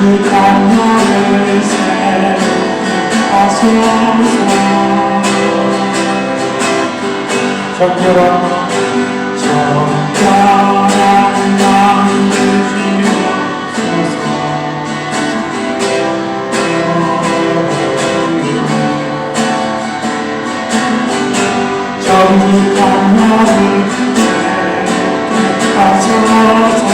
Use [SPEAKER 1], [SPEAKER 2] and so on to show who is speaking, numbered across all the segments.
[SPEAKER 1] 정직한 너를 세워하소서. 적절한 마음 주시옵소서. 정직한 너를 세워하소서.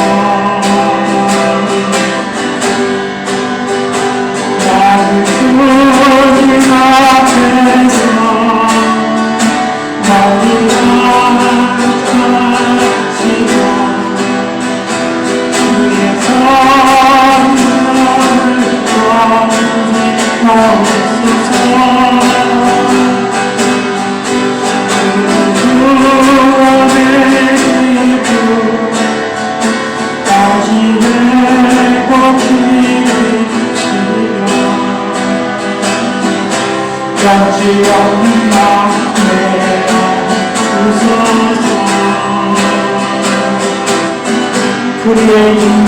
[SPEAKER 1] 나를 주님 앞에서 양지 없는 마음에 주소서. 그의 인미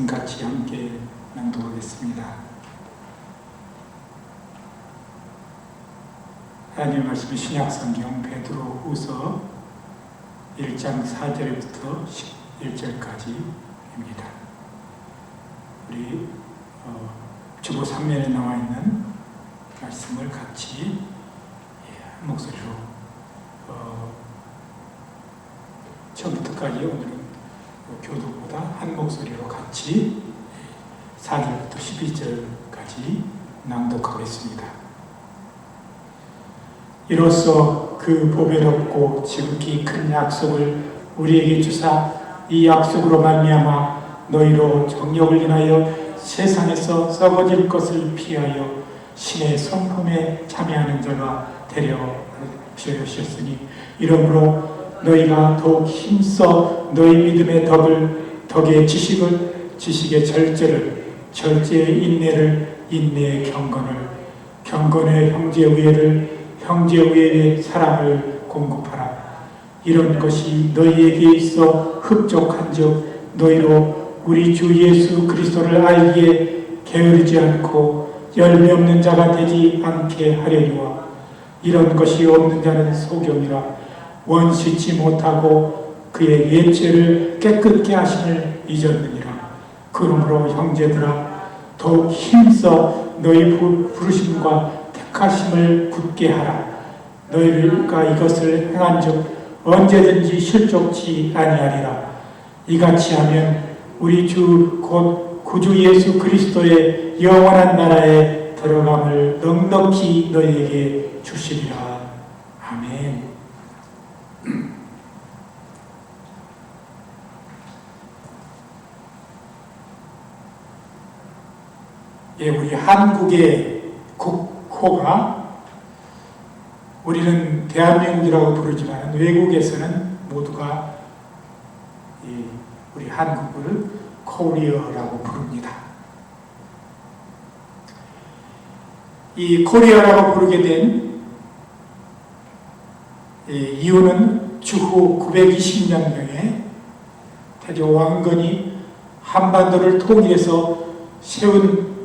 [SPEAKER 1] 같이 함께 낭독하겠습니다. 하나님의 말씀은 신약성경 베드로후서 1장 4절부터 11절까지입니다. 우리 주보 3면에 나와 있는 말씀을 같이 한 목소리로 처음부터까지 오늘은 교독보다 한 목소리로 같이 4절부터 12절까지 낭독하겠습니다. 이로써 그 보배롭고 지극히 큰 약속을 우리에게 주사 이 약속으로 말미암아 너희로 정욕을 인하여 세상에서 썩어질 것을 피하여 신의 성품에 참여하는 자가 되려 주셨으니 이러므로 너희가 더욱 힘써 너희 믿음의 덕의 지식을, 지식의 절제를, 절제의 인내를, 인내의 경건을, 경건의 형제 우애를, 형제 우애의 사랑을 공급하라. 이런 것이 너희에게 있어 흡족한즉 너희로 우리 주 예수 그리스도를 알기에 게으르지 않고 열매 없는 자가 되지 않게 하려니와 이런 것이 없는 자는 소경이라. 원시치 못하고 그의 옛죄를 깨끗게 하심을 잊었느니라. 그러므로 형제들아 더욱 힘써 너희 부르심과 택하심을 굳게 하라. 너희가 이것을 행한즉 언제든지 실족치 아니하리라. 이같이 하면 우리 주 곧 구주 예수 그리스도의 영원한 나라에 들어감을 넉넉히 너희에게 주시리라. 아멘. 예, 우리 한국의 국호가 우리는 대한민국이라고 부르지만 외국에서는 모두가 우리 한국을 코리아라고 부릅니다. 이 코리아라고 부르게 된 이유는 주후 920년경에 태조 왕건이 한반도를 통일해서 세운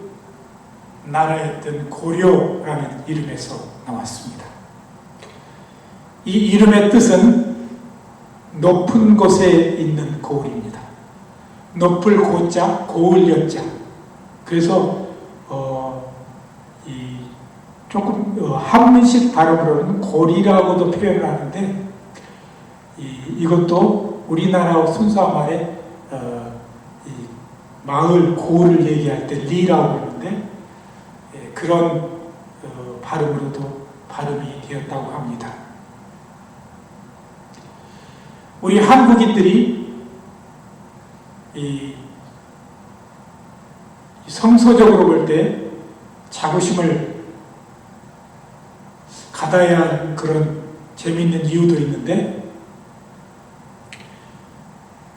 [SPEAKER 1] 나라였던 고려라는 이름에서 나왔습니다. 이 이름의 뜻은 높은 곳에 있는 고을입니다. 높을 고자, 고을 여자. 그래서 조금 한문식 발음으로는 고리라고도 표현을 하는데 이것도 우리나라 순수한 말에 마을, 고을을 얘기할 때 리라고 하는데 그런 발음으로도 발음이 되었다고 합니다. 우리 한국인들이 이 성서적으로 볼 때 자부심을 가다야 하는 그런 재미있는 이유도 있는데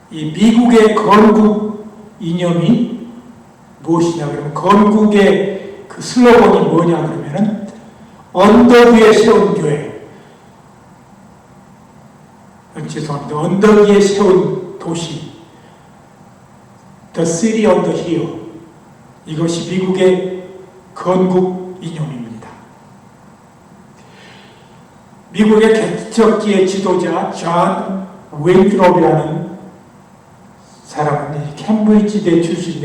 [SPEAKER 1] 이 미국의 건국 이념이 무엇이냐 그러면 건국의 그 슬로건이 뭐냐 그러면은 언덕 위에 세운 교회, 죄송합니다. 언덕 위에 세운 도시, The City on the Hill. 이것이 미국의 건국 이념입니다. 미국의 개척기의 지도자 존 윈트롭이라는 사람은 캠브리지대 출신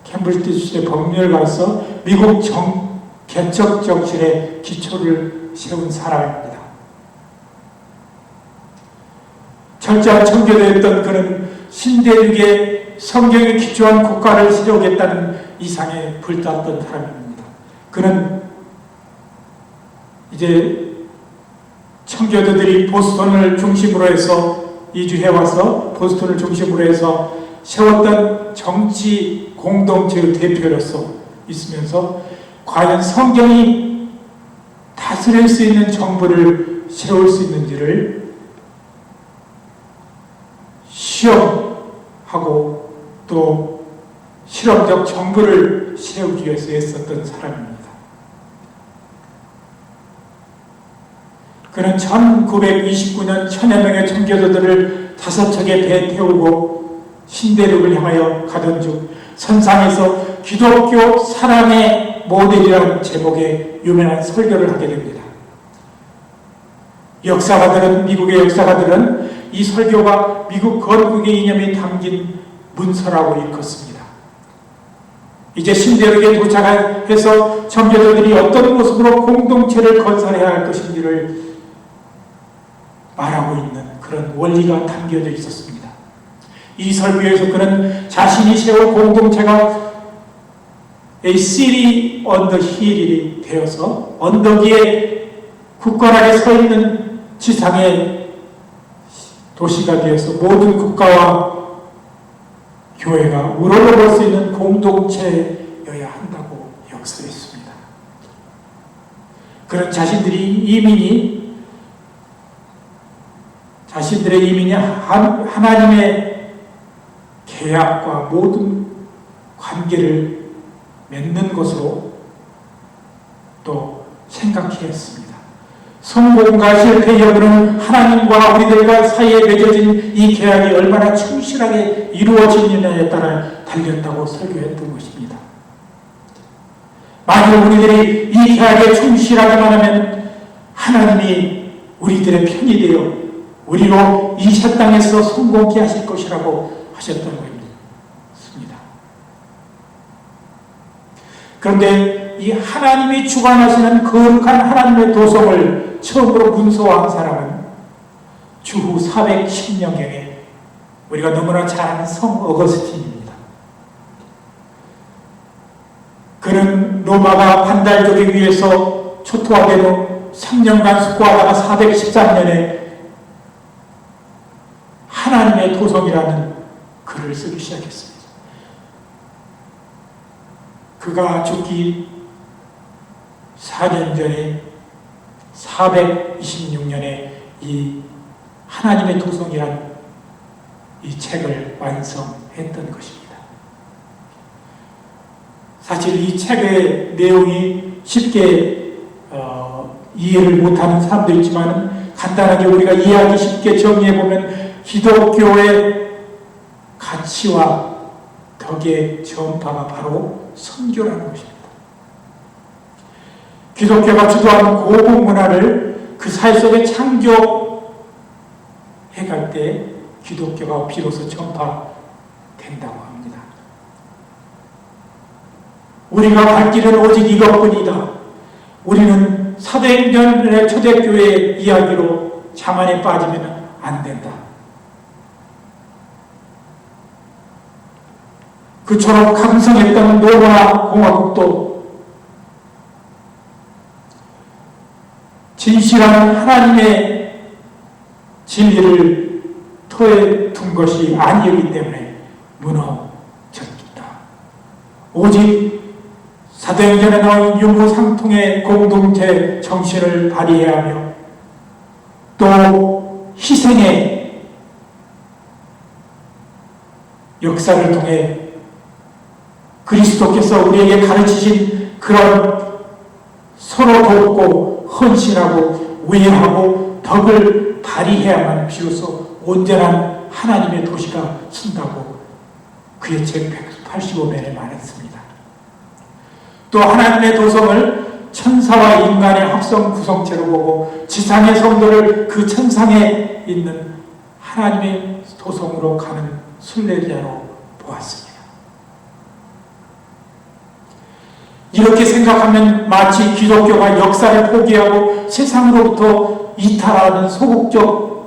[SPEAKER 1] 캠브리지 출신의 법률가로서 미국 개척 정신의 기초를 세운 사람입니다. 철저한 청교도였던 그는 신대륙의 성경에 기초한 국가를 세우겠다는 이상에 불탔던 사람입니다. 그는 이제 청교도들이 보스턴을 중심으로 해서 이주해와서 보스턴을 중심으로 해서 세웠던 정치 공동체의 대표로서 있으면서 과연 성경이 다스릴 수 있는 정부를 세울 수 있는지를 시험하고 또 실험적 정부를 세우기 위해서 애썼던 사람입니다. 그는 1929년 천여 명의 청교도들을 5척의 배에 태우고 신대륙을 향하여 가던 중 선상에서 기독교 사랑의 모델이라는 제목의 유명한 설교를 하게 됩니다. 미국의 역사가들은 이 설교가 미국 건국의 이념이 담긴 문서라고 일컫습니다. 이제 신대륙에 도착해서 청교도들이 어떤 모습으로 공동체를 건설해야 할 것인지를 말하고 있는 그런 원리가 담겨져 있었습니다. 이 설교에서 그는 자신이 세운 공동체가 A city on the hill이 되어서 언덕 위에 굳건하게 서 있는 지상의 도시가 되어서 모든 국가와 교회가 우러러볼 수 있는 공동체여야 한다고 역설했습니다. 그런 자신들의 이민이 하나님의 계약과 모든 관계를 맺는 것으로 또 생각해야 했습니다. 성공과 실패 여부는 하나님과 우리들과 사이에 맺어진 이 계약이 얼마나 충실하게 이루어지느냐에 따라 달렸다고 설교했던 것입니다. 만약 우리들이 이 계약에 충실하기만 하면 하나님이 우리들의 편이 되어 우리로 이 새 땅에서 성공케 하실 것이라고 하셨던 것입니다. 그런데 이 하나님이 주관하시는 거룩한 하나님의 도성을 처음으로 문서화한 사람은 주후 410년경에 우리가 너무나 잘 아는 성 어거스틴입니다. 그는 로마가 반달되기 위해서 초토화된 후 3년간 숙고하다가 413년에 하나님의 도성이라는 글을 쓰기 시작했습니다. 그가 죽기 4년 전에 426년에 이 하나님의 도성이란 이 책을 완성했던 것입니다. 사실 이 책의 내용이 쉽게 이해를 못하는 사람도 있지만 간단하게 우리가 이해하기 쉽게 정리해보면 기독교의 가치와 덕의 전파가 바로 선교라는 것입니다. 기독교가 주도하는 고국 문화를 그 사회 속에 창조해갈 때 기독교가 비로소 전파된다고 합니다. 우리가 갈 길은 오직 이것뿐이다. 우리는 사도행전의 초대교회의 이야기로 자만에 빠지면 안 된다. 그처럼 강성했던 로마 공화국도 진실한 하나님의 진리를 토해 둔 것이 아니었기 때문에 무너졌다. 오직 사도행전에 나온 유무상통의 공동체 정신을 발휘해야 하며 또 희생의 역사를 통해 그리스도께서 우리에게 가르치신 그런 서로 돕고 헌신하고 우애하고 덕을 발휘해야만 비로소 온전한 하나님의 도시가 쓴다고 그의 책 185면에 말했습니다. 또 하나님의 도성을 천사와 인간의 합성 구성체로 보고 지상의 성도를 그 천상에 있는 하나님의 도성으로 가는 순례자로 보았습니다. 이렇게 생각하면 마치 기독교가 역사를 포기하고 세상으로부터 이탈하는 소극적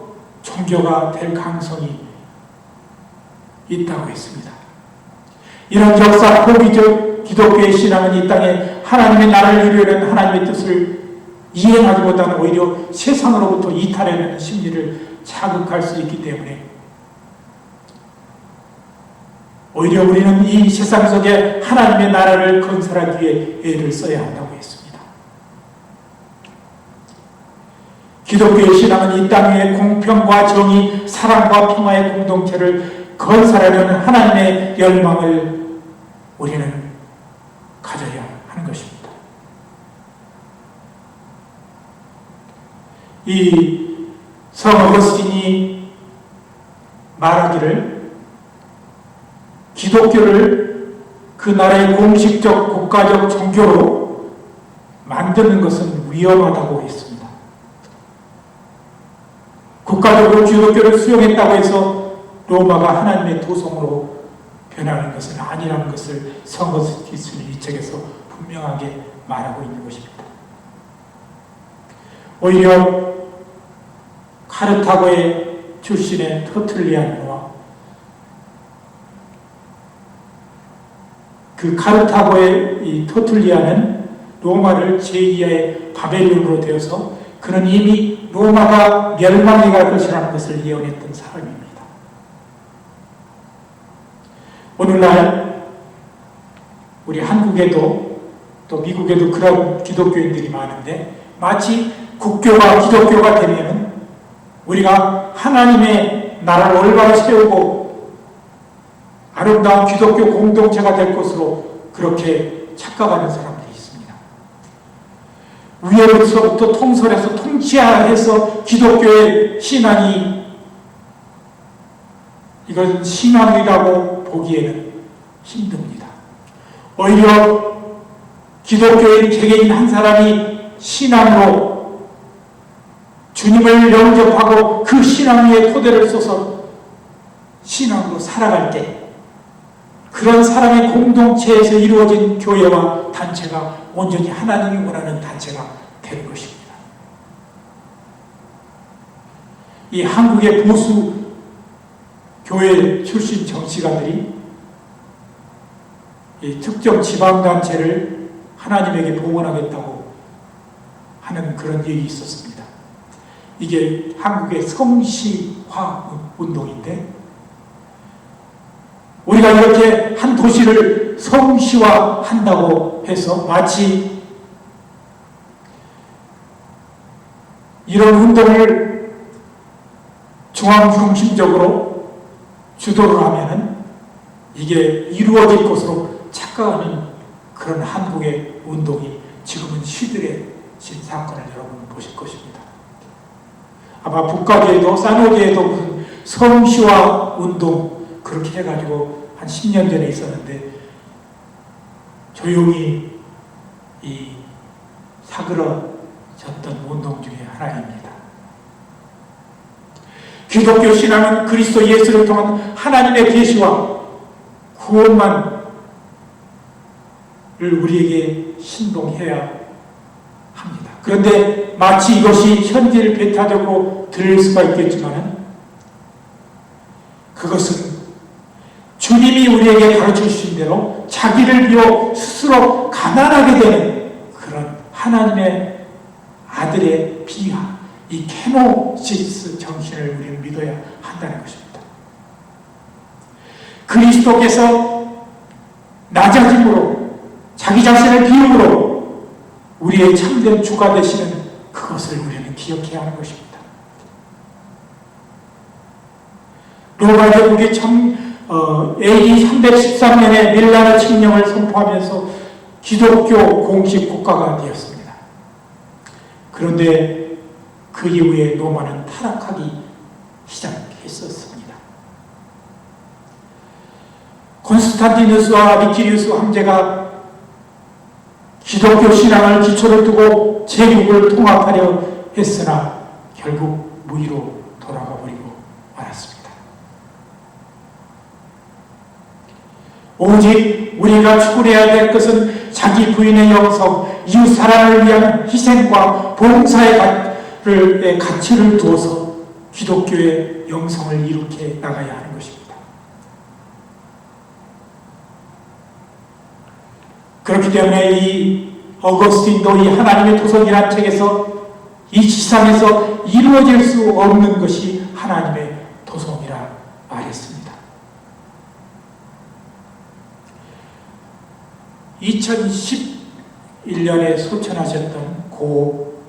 [SPEAKER 1] 종교가 될 가능성이 있다고 했습니다. 이런 역사 포기적 기독교의 신앙은 이 땅에 하나님의 나라를 이루려는 하나님의 뜻을 이행하기보다는 오히려 세상으로부터 이탈하는 심리를 자극할 수 있기 때문에 오히려 우리는 이 세상 속에 하나님의 나라를 건설하기 위해 애를 써야 한다고 했습니다. 기독교의 신앙은 이 땅 위에 공평과 정의, 사랑과 평화의 공동체를 건설하려는 하나님의 열망을 우리는 가져야 하는 것입니다. 이 성 어거스틴이 말하기를 기독교를 그 나라의 공식적 국가적 종교로 만드는 것은 위험하다고 했습니다. 국가적으로 기독교를 수용했다고 해서 로마가 하나님의 도성으로 변하는 것은 아니라는 것을 성 어거스틴은 이 책에서 분명하게 말하고 있는 것입니다. 오히려 카르타고의 출신의 터툴리안과 그 카르타고의 이 터툴리안은 로마를 제2의 바벨론으로 되어서 그는 이미 로마가 멸망해 갈 것이라는 것을 예언했던 사람입니다. 오늘날 우리 한국에도 또 미국에도 그런 기독교인들이 많은데 마치 국교가 기독교가 되면은 우리가 하나님의 나라를 올바로 세우고 아름다운 기독교 공동체가 될 것으로 그렇게 착각하는 사람들이 있습니다. 위에서부터 통솔해서 통치해서 기독교의 신앙이 이것은 신앙이라고 보기에는 힘듭니다. 오히려 기독교인 개개인 한 사람이 신앙으로 주님을 영접하고 그 신앙 위에 토대를 쏘서 신앙으로 살아갈 때 그런 사람의 공동체에서 이루어진 교회와 단체가 온전히 하나님이 원하는 단체가 되는 것입니다. 이 한국의 보수 교회 출신 정치가들이 이 특정 지방단체를 하나님에게 봉헌하겠다고 하는 그런 얘기 있었습니다. 이게 한국의 성시화 운동인데 우리가 이렇게 한 도시를 성시화한다고 해서 마치 이런 운동을 중앙중심적으로 주도를 하면은 이게 이루어질 것으로 착각하는 그런 한국의 운동이 지금은 시들해진 사건을 여러분 보실 것입니다. 아마 북가계에도 사노계에도 무슨 성시화 운동 그렇게 해가지고 한 10년 전에 있었는데 조용히 이 사그러졌던 운동 중에 하나입니다. 기독교 신앙은 그리스도 예수를 통한 하나님의 계시와 구원만을 우리에게 신봉해야 합니다. 그런데 마치 이것이 현재를 배타적으로 들릴 수가 있겠지만 그것은 주님이 우리에게 가르쳐 주신 대로 자기를 비워 스스로 가난하게 되는 그런 하나님의 아들의 비하, 이 케노시스 정신을 우리는 믿어야 한다는 것입니다. 그리스도께서 낮아짐으로 자기 자신을 비움으로 우리의 참된 주가 되시는 그것을 우리는 기억해야 하는 것입니다. 로마 제국이 AD 313년에 밀라노 칙령을 선포하면서 기독교 공식 국가가 되었습니다. 그런데 그 이후에 로마는 타락하기 시작했었습니다. 콘스탄티누스와 리키리우스 황제가 기독교 신앙을 기초로 두고 제국을 통합하려 했으나 결국 무위로 돌아가 버리고 말았습니다. 오직 우리가 추구해야 될 것은 자기 부인의 영성, 이웃 사랑을 위한 희생과 봉사의 가치를 두어서 기독교의 영성을 이룩해 나가야 하는 것입니다. 그렇기 때문에 이 어거스틴도 이 하나님의 도성이라는 책에서 이 지상에서 이루어질 수 없는 것이 하나님의 도성이라 말했습니다. 2011년에 소천하셨던 고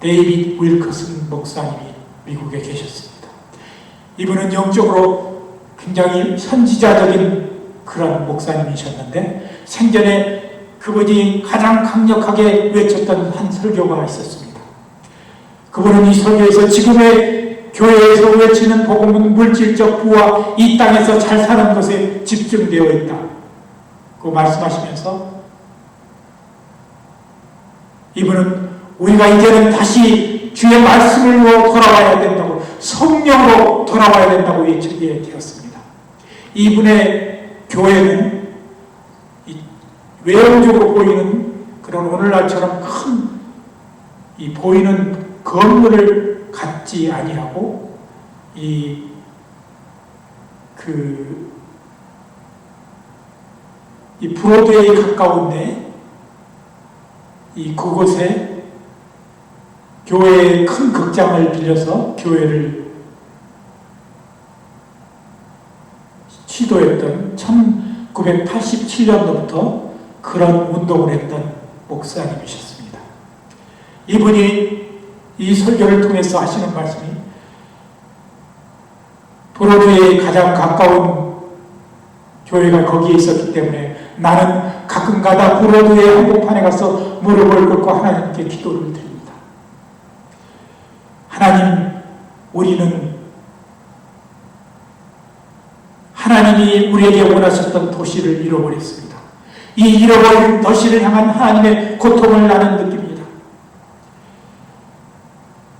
[SPEAKER 1] 데이빗 윌커슨 목사님이 미국에 계셨습니다. 이분은 영적으로 굉장히 선지자적인 그런 목사님이셨는데 생전에 그분이 가장 강력하게 외쳤던 한 설교가 있었습니다. 그분은 이 설교에서 지금의 교회에서 외치는 복음은 물질적 부와 이 땅에서 잘 사는 것에 집중되어 있다. 그 말씀하시면서 이분은 우리가 이제는 다시 주의 말씀으로 돌아와야 된다고, 성령으로 돌아와야 된다고 외치게 되었습니다. 이분의 교회는 외형적으로 보이는 그런 오늘날처럼 큰 이 보이는 건물을 갖지 아니하고 이 브로드웨이에 가까운데 이 그곳에 교회의 큰 극장을 빌려서 교회를 시도했던 1987년도부터 그런 운동을 했던 목사님이셨습니다. 이분이 이 설교를 통해서 하시는 말씀이 브로드웨이에 가장 가까운 교회가 거기에 있었기 때문에 나는 가끔가다 브로드웨이 한복판에 가서 무릎을 꿇고 하나님께 기도를 드립니다. 하나님, 우리는 하나님이 우리에게 원하셨던 도시를 잃어버렸습니다. 이 잃어버린 도시를 향한 하나님의 고통을 나는 느낍니다.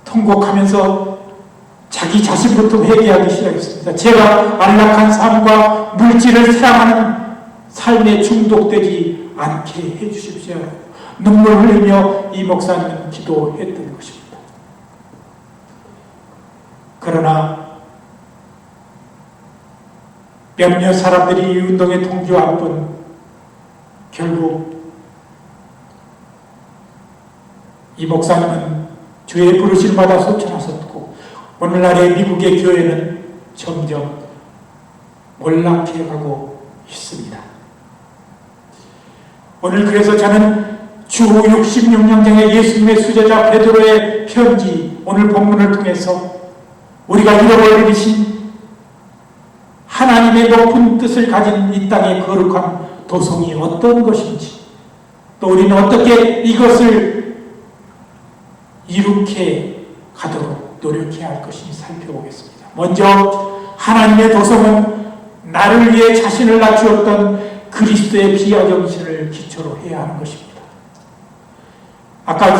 [SPEAKER 1] 통곡하면서 자기 자신부터 회개하기 시작했습니다. 제가 안락한 삶과 물질을 사랑하는 삶에 중독되지 않게 해주십시오. 눈물 흘리며 이 목사님은 기도했던 것입니다. 그러나 몇몇 사람들이 이 운동에 동조할 뿐 결국 이 목사님은 주의 부르심을 받아 소천하셨고 오늘날의 미국의 교회는 점점 몰락해가고 있습니다. 오늘 그래서 저는 주 66년경의 예수님의 수제자 베드로의 편지 오늘 본문을 통해서 우리가 잃어버리신 하나님의 높은 뜻을 가진 이 땅의 거룩한 도성이 어떤 것인지, 또 우리는 어떻게 이것을 이룩해 가도록 노력해야 할 것인지 살펴보겠습니다. 먼저 하나님의 도성은 나를 위해 자신을 낮추었던 그리스도의 비하 정신을 기초로 해야 하는 것입니다. 아까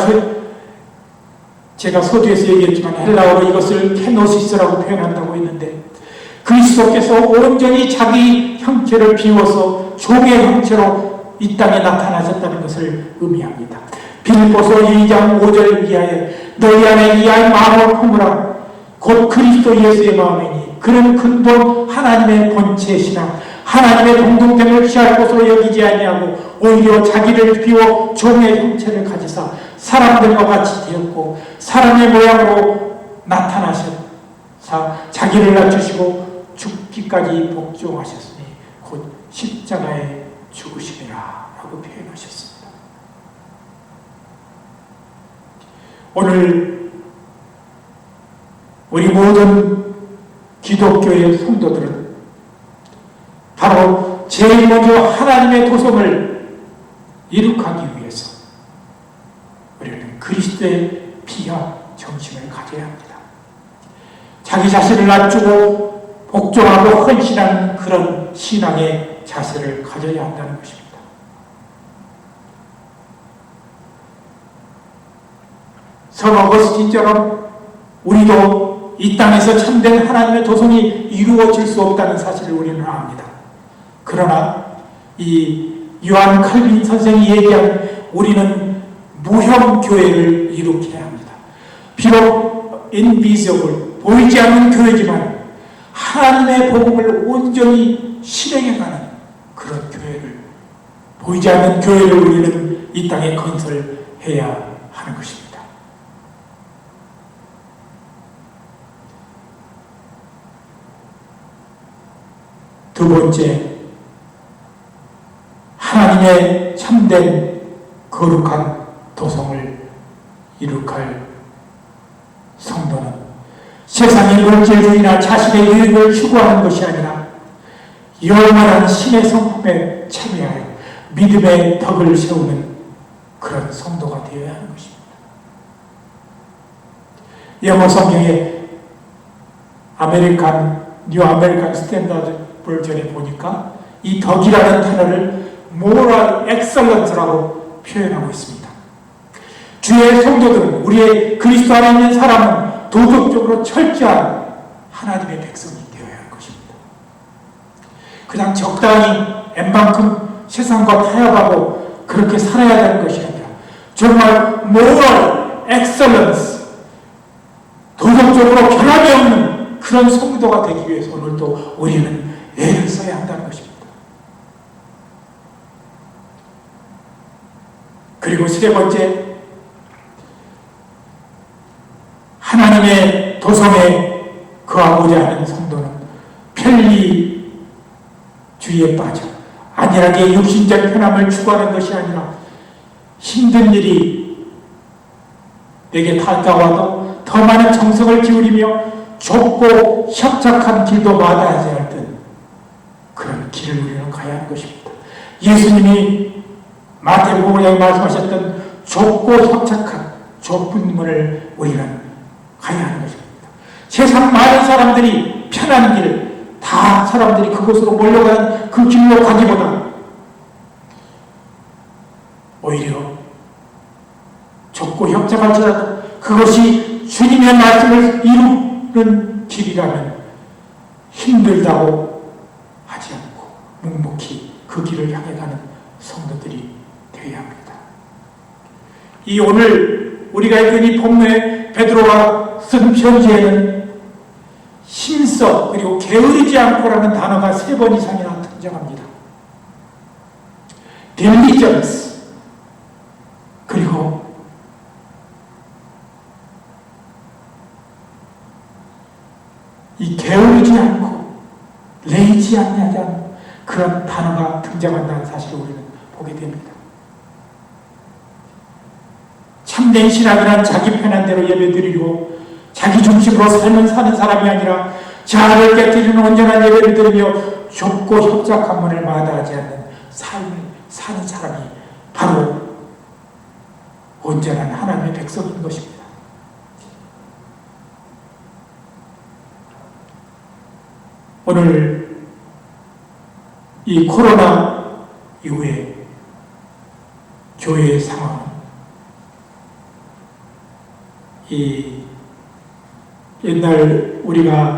[SPEAKER 1] 제가 서두에서 얘기했지만 헬라어로 이것을 케노시스라고 표현한다고 했는데, 그리스도께서 온전히 자기 형체를 비워서 종의 형체로 이 땅에 나타나셨다는 것을 의미합니다. 빌립보서 2장 5절 이하에 너희 안에 이 아이 마음을 품으라 곧 그리스도 예수의 마음이니 그는 근본 하나님의 본체시나 하나님의 동등됨을 취할 것으로 여기지 아니하고 오히려 자기를 비워 종의 형체를 가지사 사람들과 같이 되었고 사람의 모양으로 나타나셔서 자기를 낮추시고 죽기까지 복종하셨으니 곧 십자가에 죽으시리라 라고 표현하셨습니다. 오늘 우리 모든 기독교의 성도들은 바로 제일 먼저 하나님의 도성을 이룩하기 위해서 우리는 그리스도의 비하 정신을 가져야 합니다. 자기 자신을 낮추고 복종하고 헌신하는 그런 신앙의 자세를 가져야 한다는 것입니다. 성 어거스틴처럼 우리도 이 땅에서 참된 하나님의 도성이 이루어질 수 없다는 사실을 우리는 압니다. 그러나 이 요한 칼빈 선생이 얘기한 우리는 무형교회를 이룩해야 합니다. 비록 invisible, 보이지 않는 교회지만 하나님의 복음을 온전히 실행해가는 그런 교회를, 보이지 않는 교회를 우리는 이 땅에 건설해야 하는 것입니다. 두 번째, 하나님의 참된 거룩한 도성을 이룩할 성도는 세상의 물질주의나 자신의 유익을 추구하는 것이 아니라 영원한 신의 성품에 참여하여 믿음의 덕을 세우는 그런 성도가 되어야 하는 것입니다. 영어 성경에 뉴 아메리칸 스탠다드 버전에 보니까 이 덕이라는 단어를 moral excellence라고 표현하고 있습니다. 주의 성도들은, 우리의 그리스도 안에 있는 사람은 도덕적으로 철저한 하나님의 백성이 되어야 할 것입니다. 그냥 적당히 엠만큼 세상과 타협하고 그렇게 살아야 되는 것이 아니라 정말 moral excellence, 도덕적으로 변함이 없는 그런 성도가 되기 위해서 오늘도 우리는 애를 써야 한다는 것입니다. 그리고 세 번째, 하나님의 도성에 거하고자 하는 성도는 편리주의에 빠져 안일하게 육신적 편함을 추구하는 것이 아니라 힘든 일이 내게 다가와도 더 많은 정성을 기울이며 좁고 협착한 길도 마다하지 않던 그런 길을 우리는 가야 하는 것입니다. 예수님이 마태복음에 말씀하셨던 좁고 협착한 좁은 문을 우리는 가야 하는 것입니다. 세상 많은 사람들이 편한 길, 다 사람들이 그곳으로 몰려가는 그 길로 가기보다 오히려 좁고 협착할지라도 그것이 주님의 말씀을 이루는 길이라면 힘들다고 하지 않고 묵묵히 그 길을 향해 가는 성도들이 되어야 합니다. 이 오늘 우리가 읽은 이 본문의 베드로가 쓴 편지에는 힘써 그리고 게으르지 않고라는 단어가 3번 이상이나 등장합니다. diligence 그리고 이 게으르지 않고 레이지 않는 그런 단어가 등장한다는 사실을 우리는 보게 됩니다. 참된 신앙이란 자기 편한 대로 예배드리고 자기 중심으로 삶을 사는 사람이 아니라 자아를 깨뜨리는 온전한 예배를 드리며 좁고 협착한 문을 마다하지 않는 삶을 사는 사람이 바로 온전한 하나님의 백성인 것입니다. 오늘 이 코로나 이후에 교회의 상황은 이 옛날이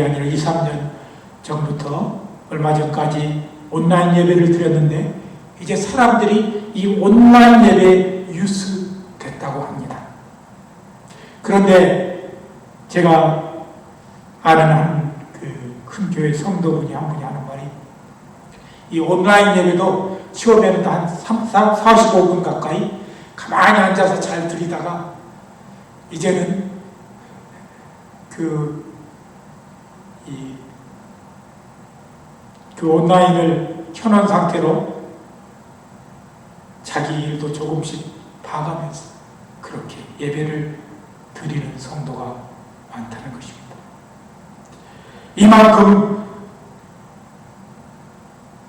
[SPEAKER 1] 아니라 2, 3년 전부터 얼마 전까지 온라인 예배를 드렸는데 이제 사람들이 이 온라인 예배에 유수됐다고 합니다. 그런데 제가 아는 한 큰 교회 성도분이 한 분이 하는 말이 이 온라인 예배도 처음에는 한 45분 가까이 가만히 앉아서 잘 들이다가 이제는 그 온라인을 켜놓은 상태로 자기 일도 조금씩 봐가면서 그렇게 예배를 드리는 성도가 많다는 것입니다. 이만큼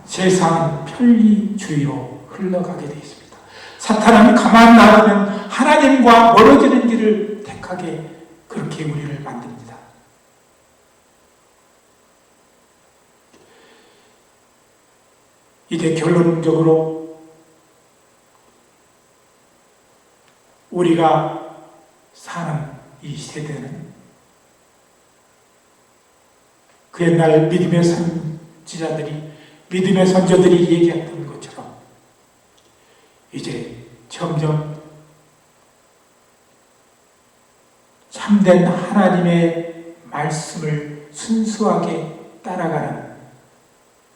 [SPEAKER 1] 세상은 편리주의로 흘러가게 되어 있습니다. 사탄은 가만 놔두면 하나님과 멀어지는 길을 택하게 그렇게 우리를 만듭니다. 이제 결론적으로 우리가 사는 이 세대는 그 옛날 믿음의 선지자들이, 믿음의 선조들이 얘기했던 것처럼 이제 점점 참된 하나님의 말씀을 순수하게 따라가는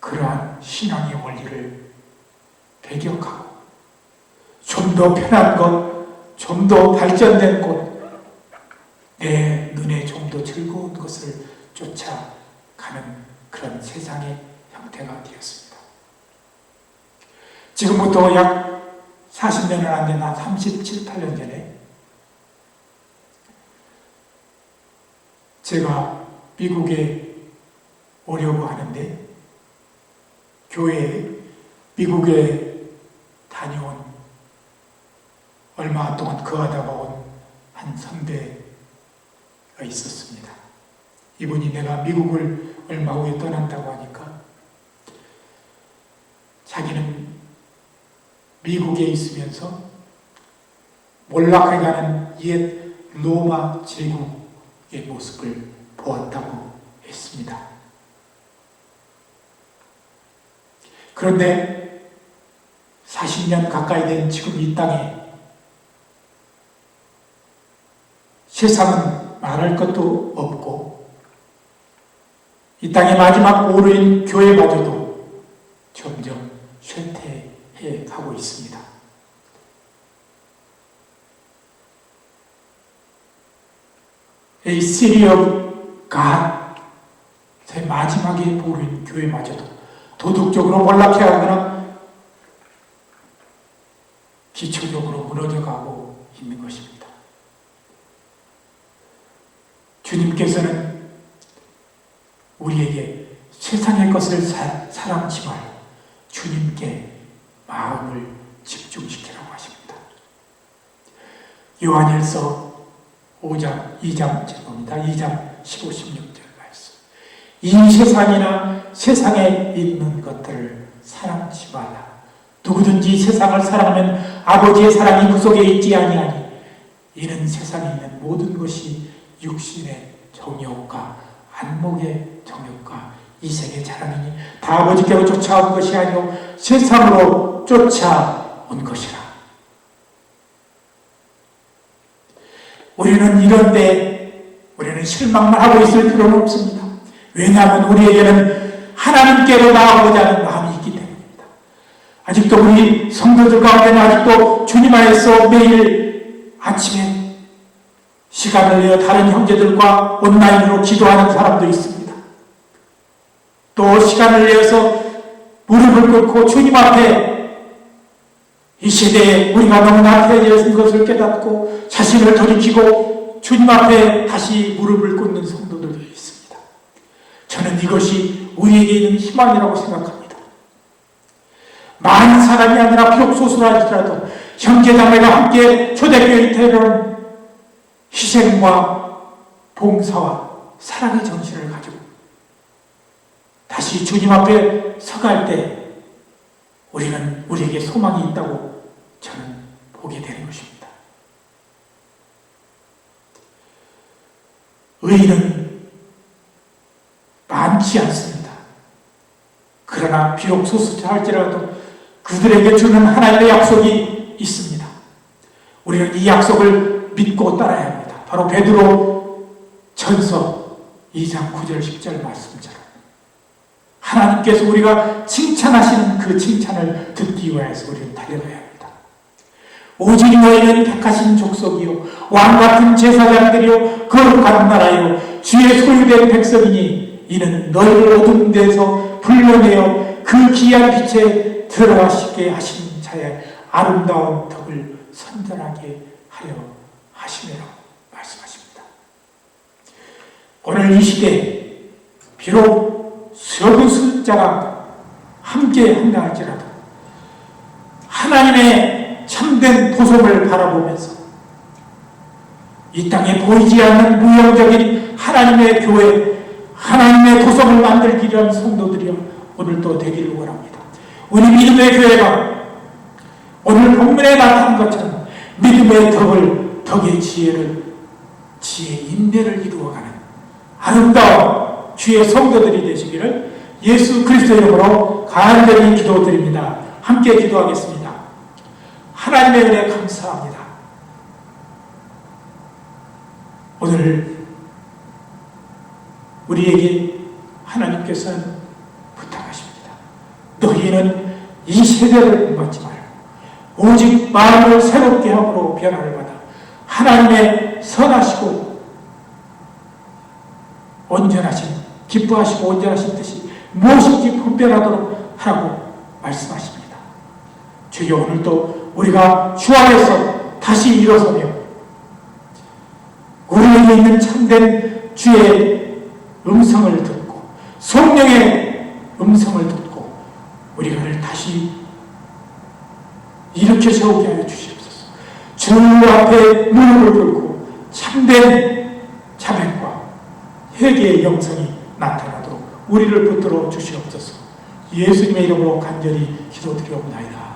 [SPEAKER 1] 그러한 신앙의 원리를 배격하고 좀 더 편한 것, 좀 더 발전된 곳, 내 눈에 좀 더 즐거운 것을 쫓아가는 그런 세상의 형태가 되었습니다. 지금부터 약 40년은 안 되나 37, 8년 전에 제가 미국에 오려고 하는데 교회에 미국에 다녀온 얼마 동안 거하다가 온 한 선배가 있었습니다. 이분이 내가 미국을 얼마 후에 떠난다고 하니까 자기는 미국에 있으면서 몰락해가는 옛 로마 제국의 모습을 보았다고 했습니다. 그런데 40년 가까이 된 지금 이 땅에 세상은 말할 것도 없고 이 땅의 마지막 보루인 교회마저도 점점 쇠퇴해 가고 있습니다. A city of God, 제 마지막의 보루인 교회마저도 도덕적으로 몰락해가거나 기초적으로 무너져가고 있는 것입니다. 주님께서는 우리에게 세상의 것을 사랑치 말고 주님께 마음을 집중시키라고 하십니다. 요한일서 5장 2장 제목입니다. 2장 15, 16절 말씀. 이 세상이나 세상에 있는 것들을 사랑치 말라. 누구든지 세상을 사랑하면 아버지의 사랑이 그 속에 있지 아니하니 이는 세상에 있는 모든 것이 육신의 정욕과 안목의 정욕과 이생의 자랑이니 다 아버지께로 쫓아온 것이 아니오 세상으로 쫓아온 것이라. 우리는 이런데 우리는 실망만 하고 있을 필요는 없습니다. 왜냐하면 우리에게는 하나님께로 나아가고자 하는 마음이 있기 때문입니다. 아직도 우리 성도들 가운데는 아직도 주님 안에서 매일 아침에 시간을 내어 다른 형제들과 온라인으로 기도하는 사람도 있습니다. 또 시간을 내어서 무릎을 꿇고 주님 앞에 이 시대에 우리가 너무 나태해진 것을 깨닫고 자신을 돌이키고 주님 앞에 다시 무릎을 꿇는 성도들도 있습니다. 저는 이것이 우리에게 있는 희망이라고 생각합니다. 많은 사람이 아니라 비록 소수랄지라도 형제자매가 함께 초대교회 이태로는 희생과 봉사와 사랑의 정신을 가지고 다시 주님 앞에 서갈 때 우리에게 소망이 있다고 저는 보게 되는 것입니다. 의인은 많지 않습니다. 그러나 비록 소수자 할지라도 그들에게 주는 하나님의 약속이 있습니다. 우리는 이 약속을 믿고 따라야 합니다. 바로 베드로 전서 2장 9절 10절 말씀처럼 하나님께서 우리가 칭찬하시는 그 칭찬을 듣기 위해서 우리는 달려가야 합니다. 오직 너희는 택하신 족속이요 왕같은 제사장들이요 거룩한 나라요 주의 소유된 백성이니 이는 너희를 어두운 데서 불러내어 그 귀한 빛에 들어가시게 하신 자의 아름다운 덕을 선전하게 하려 하시매라고 말씀하십니다. 오늘 이 시대에 비록 적은 숫자가 함께 한다 할지라도 하나님의 참된 보석을 바라보면서 이 땅에 보이지 않는 무형적인 하나님의 교회, 하나님의 보석을 만들기 위한 성도들이여 오늘도 되기를 원합니다. 우리 믿음의 교회가 오늘 본문에 나타난 것처럼 믿음의 덕의 지혜의 인내를 이루어가는 아름다운 주의 성도들이 되시기를 예수 그리스도의 이름으로 간절히 기도드립니다. 함께 기도하겠습니다. 하나님의 은혜 감사합니다. 오늘 우리에게 하나님께서는 부탁하십니다. 너희는 이 세대를 본받지 말고 오직 마음을 새롭게 함으로 변화를 받아 하나님의 선하시고 온전하신 기뻐하시고 온전하신 뜻이 무엇인지 분별하도록 하라고 말씀하십니다. 주여 오늘도 우리가 주 안에서 다시 일어서며 우리에게 있는 참된 주의 음성을 듣고 성령의 음성을 듣고 우리가 다시 일으켜 세우게 하여 주시옵소서. 주 앞에 무릎을 꿇고 참된 자백과 회개의 영성이 나타나도록 우리를 붙들어 주시옵소서. 예수님의 이름으로 간절히 기도드리옵나이다.